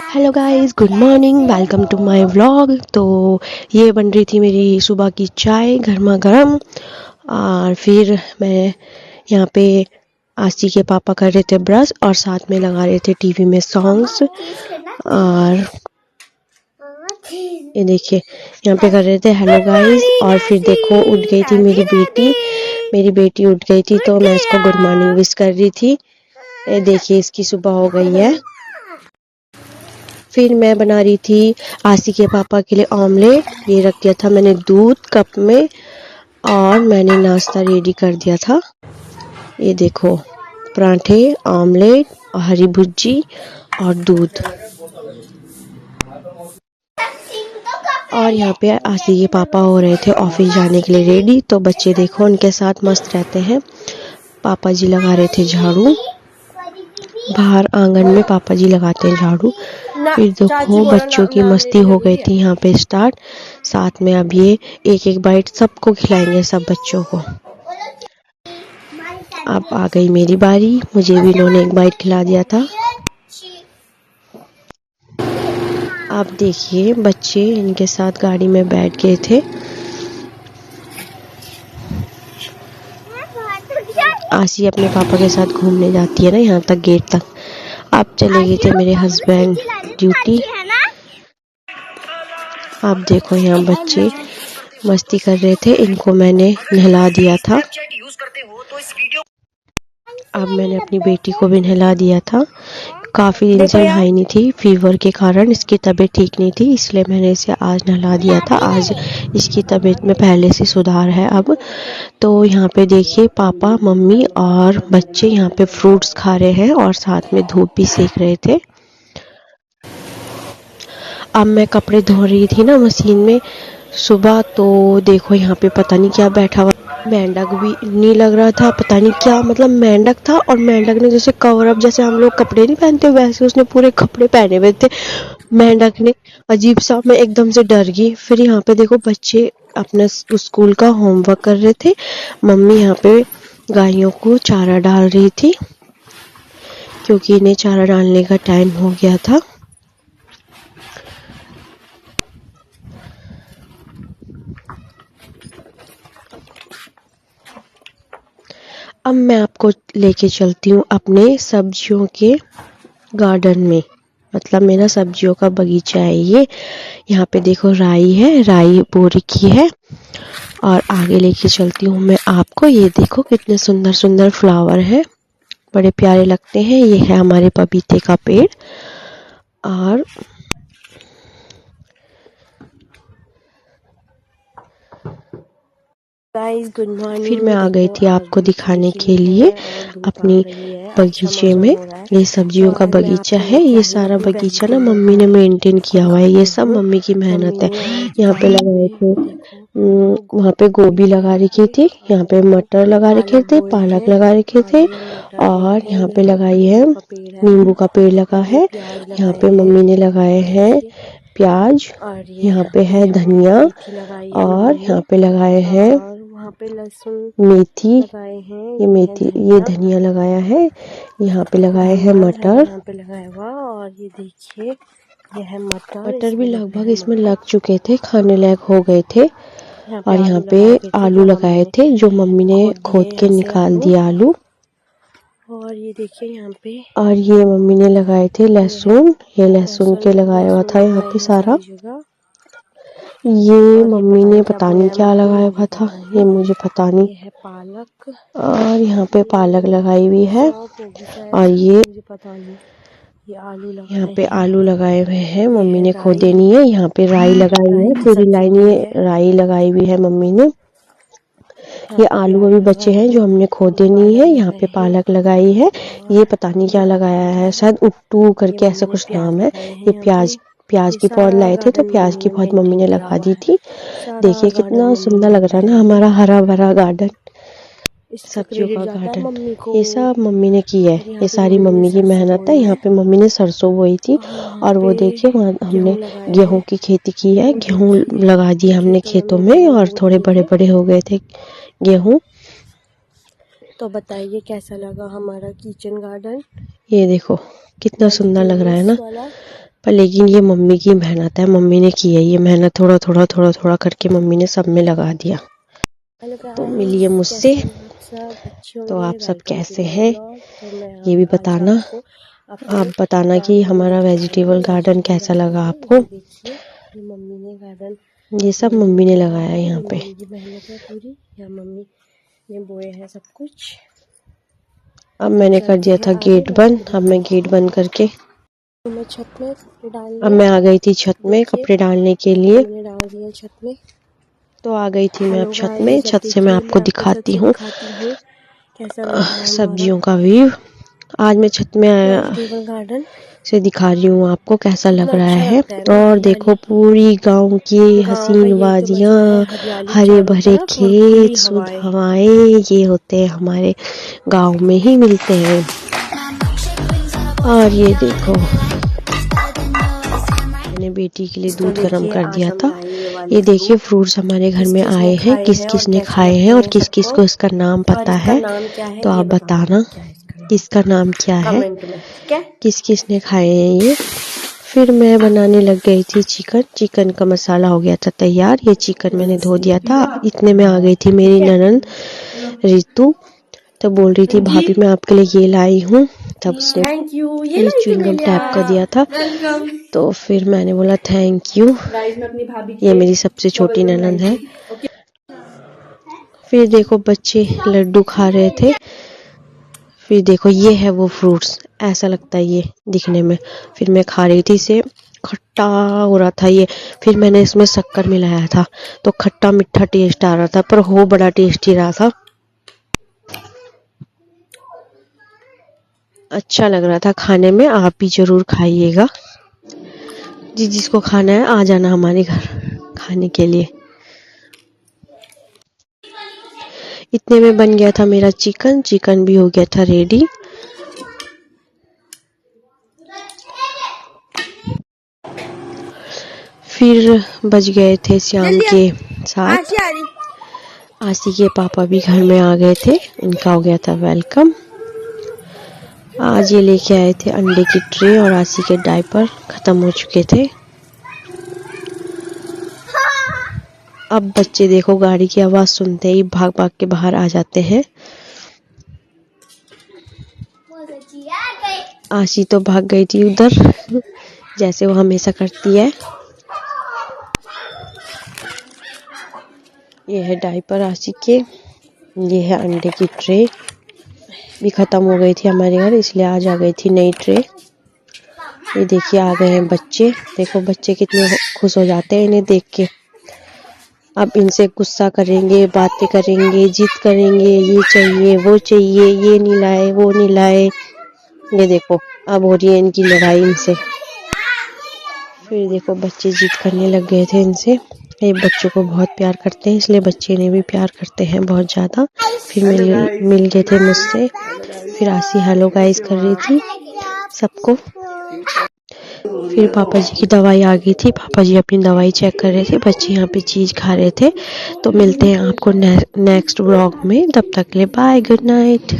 Hello guys, good morning, welcome to my vlog. तो ये बन रही थी मेरी सुबह की चाय गर्मा गर्म। और फिर मैं यहाँ पे आशी के पापा कर रहे थे ब्रश और साथ में लगा रहे थे टीवी में सॉन्ग्स। और ये देखिए यहाँ पे कर रहे थे हेलो गाइस। और फिर देखो उठ गई थी मेरी बेटी उठ गई थी तो मैं इसको गुड मॉर्निंग विश कर रही थी। ये देखिए इसकी सुबह हो गई है। फिर मैं बना रही थी आशी के पापा के लिए ऑमलेट। ये रख दिया था मैंने दूध कप में और मैंने नाश्ता रेडी कर दिया था। ये देखो पराठे, ऑमलेट, हरी भुर्जी और दूध। और यहाँ पे आशी के पापा हो रहे थे ऑफिस जाने के लिए रेडी। तो बच्चे देखो उनके साथ मस्त रहते हैं। पापा जी लगा रहे थे झाड़ू, बाहर आंगन में पापा जी लगाते हैं झाड़ू। फिर देखो बच्चों की मस्ती हो गई थी यहाँ पे स्टार्ट। साथ में अब ये एक एक बाइट सबको खिलाएंगे, सब बच्चों को। अब आ गई मेरी बारी, मुझे भी इन्होंने एक बाइट खिला दिया था। आप देखिए बच्चे इनके साथ गाड़ी में बैठ गए थे। आशी अपने पापा के साथ घूमने जाती है ना यहाँ तक, गेट तक। अब चले गए थे मेरे हस्बैंड ड्यूटी। आप देखो यहाँ बच्चे मस्ती कर रहे थे, इनको मैंने नहला दिया था। अब मैंने अपनी बेटी को भी नहला दिया था। काफ़ी दिन से नहाई नहीं थी, फीवर के कारण इसकी तबीयत ठीक नहीं थी, इसलिए मैंने इसे आज नहला दिया था। आज इसकी तबीयत में पहले से सुधार है अब। तो यहाँ पे देखिए पापा, मम्मी और बच्चे यहाँ पे फ्रूट्स खा रहे हैं और साथ में धूप भी सेक रहे थे। अब मैं कपड़े धो रही थी ना मशीन में सुबह, तो देखो यहाँ पे पता नहीं क्या बैठा हुआ, मेंढक भी नहीं लग रहा था, पता नहीं क्या मतलब मेंढक था। और मेंढक ने जैसे कवर अप, जैसे हम लोग कपड़े नहीं पहनते वैसे उसने पूरे कपड़े पहने हुए थे मेंढक ने। अजीब सा, मैं एकदम से डर गई। फिर यहाँ पे देखो बच्चे अपना स्कूल का होमवर्क कर रहे थे। मम्मी यहाँ पे गायों को चारा डाल रही थी क्योंकि इन्हें चारा डालने का टाइम हो गया था। अब मैं आपको लेके चलती हूँ अपने सब्जियों के गार्डन में, मतलब मेरा सब्जियों का बगीचा है ये। यहाँ पे देखो राई है, राई बो रखी है। और आगे लेके चलती हूँ मैं आपको। ये देखो कितने सुंदर सुंदर फ्लावर है, बड़े प्यारे लगते हैं। ये है हमारे पपीते का पेड़। और गाइस गुड मॉर्निंग। फिर मैं आ गई थी आपको दिखाने के लिए अपनी बगीचे में। ये सब्जियों का बगीचा है। ये सारा बगीचा ना मम्मी ने मेंटेन किया हुआ है, ये सब मम्मी की मेहनत है। यहाँ पे लगाए थे, वहाँ पे गोभी लगा रखी थी, यहाँ पे मटर लगा रखे थे, पालक लगा रखे थे। और यहाँ पे लगाई है नींबू का पेड़ लगा है। यहाँ पे मम्मी ने लगाए हैं प्याज, यहाँ पे है धनिया, और यहाँ पे लगाए हैं वहाँ पे लहसुन, मेथी लगाए हैं। ये मेथी, ये धनिया लगाया है। यहाँ पे लगाए हैं मटर, यहाँ पे लगाया हुआ। और ये देखिए ये है मटर भी लगभग इसमें लग चुके थे, खाने लायक हो गए थे। और यहाँ पे आलू लगाए थे जो मम्मी ने खोद के निकाल दिया आलू। और ये देखिए यहाँ पे, और ये मम्मी ने लगाए थे लहसुन, ये लहसुन के लगाया हुआ था यहाँ पे सारा। ये मम्मी ने पता नहीं क्या लगाया हुआ था, ये मुझे पता नहीं। ये है पालक, और यहाँ पे पालक लगाई हुई है। और ये पता नहीं, ये आलू लगाए, यहाँ पे आलू लगाए हुए हैं, मम्मी ने खोदे नहीं है। यहाँ पे राई लगाई हुई है, पूरी लाइन ये राई लगाई हुई है मम्मी ने। ये आलू अभी बचे हैं जो हमने खोदे नहीं है। यहाँ पे पालक लगाई है, ये पता नहीं क्या लगाया है, शायद उट्टू करके ऐसा कुछ नाम है। ये प्याज की पौध लाए थे तो प्याज की पौध मम्मी ने लगा दी थी। देखिए कितना सुंदर लग रहा है ना हमारा हरा भरा गार्डन, सब्जियों का गार्डन। ये सब मम्मी ने की है, ये सारी मम्मी की मेहनत है। यहाँ पे मम्मी ने सरसों बोई थी। और वो देखिए वहाँ हमने गेहूं की खेती की है, गेहूं लगा दिया हमने खेतों में और थोड़े बड़े बड़े हो गए थे गेहूं। तो बताइए कैसा लगा हमारा किचन गार्डन। ये देखो कितना सुंदर लग रहा है ना, पर लेकिन ये मम्मी की मेहनत है, मम्मी ने की है ये मेहनत, थोड़ा थोड़ा थोड़ा थोड़ा करके मम्मी ने सब में लगा दिया। तो मिलिए मुझसे, तो आप सब कैसे हैं ये भी बताना। आप बताना कि हमारा वेजिटेबल गार्डन कैसा लगा आपको। मम्मी ने गार्डन, ये सब मम्मी ने लगाया है यहाँ पे। मम्मी की मेहनत है पूरी, या मम्मी ने बोया है सब कुछ। अब मैंने कर दिया था गेट बंद, अब मैं गेट बंद करके तो मैं छत में कपड़े डाल, अब मैं आ गई थी छत में कपड़े डालने के लिए। मैंने डाल दिया छत में। तो आ गई थी मैं अब छत में, छत से देखिए मैं आपको दिखाती हूँ कैसा लग रहा है सब्जियों का व्यू। आज मैं छत में आया वेजिटेबल गार्डन से दिखा रही हूँ आपको कैसा लग रहा है। अच्छा और देखो पूरी गांव की हसीन वादियाँ, हरे भरे खेत, शुद्ध हवाएं, ये होते हैं हमारे गांव में ही मिलते हैं। और ये देखो मैंने बेटी के लिए दूध गर्म कर दिया था। ये देखिए फ्रूट्स हमारे घर में आए हैं, किस किस ने खाए हैं और किस किस को इसका नाम पता है, तो आप बताना किसका नाम क्या है, किस किस ने खाए हैं ये। फिर मैं बनाने लग गई थी चिकन का मसाला हो गया था तैयार। ये चिकन मैंने धो दिया था। इतने में आ गई थी मेरी ननंद रितु, तो बोल रही थी भाभी मैं आपके लिए ये लाई हूँ। तब उसने ये च्युइंगम टैप कर दिया था, तो फिर मैंने बोला थैंक यू। ये मेरी सबसे छोटी ननंद है। फिर देखो बच्चे लड्डू खा रहे थे। फिर देखो ये है वो फ्रूट्स, ऐसा लगता है ये दिखने में। फिर मैं खा रही थी इसे, खट्टा हो रहा था ये। फिर मैंने इसमें शक्कर मिलाया था, तो खट्टा मीठा टेस्ट आ रहा था, पर हो बड़ा टेस्टी रहा था, अच्छा लग रहा था खाने में। आप भी जरूर खाइएगा, जिसको खाना है आ जाना हमारे घर खाने के लिए। इतने में बन गया था मेरा चिकन भी हो गया था रेडी। फिर बज गए थे शाम के 7। आसी के पापा भी घर में आ गए थे, इनका हो गया था वेलकम। आज ये लेके आए थे अंडे की ट्रे, और आसी के डायपर खत्म हो चुके थे। अब बच्चे देखो गाड़ी की आवाज सुनते ही भाग भाग के बाहर आ जाते हैं। आशी तो भाग गई थी उधर, जैसे वो हमेशा करती है। ये है डायपर आशी के, ये है अंडे की ट्रे, भी खत्म हो गई थी हमारे घर, इसलिए आज आ गई थी नई ट्रे। ये देखिए आ गए हैं बच्चे, देखो बच्चे कितने खुश हो जाते हैं इन्हें देख के। अब इनसे गुस्सा करेंगे, बातें करेंगे, जिद करेंगे, ये चाहिए वो चाहिए, ये नहीं लाए वो नहीं लाए। ये देखो अब हो रही है इनकी लड़ाई इनसे। फिर देखो बच्चे जिद करने लग गए थे इनसे। ये बच्चों को बहुत प्यार करते हैं, इसलिए बच्चे इन्हें भी प्यार करते हैं बहुत ज़्यादा। फिर मिल गए थे मुझसे। फिर आसी हेलो गाइस कर रही थी सबको। फिर पापा जी की दवाई आ गई थी, पापा जी अपनी दवाई चेक कर रहे थे, बच्चे यहाँ पे चीज़ खा रहे थे। तो मिलते हैं आपको नेक्स्ट व्लॉग में, तब तक के लिए बाय, गुड नाइट।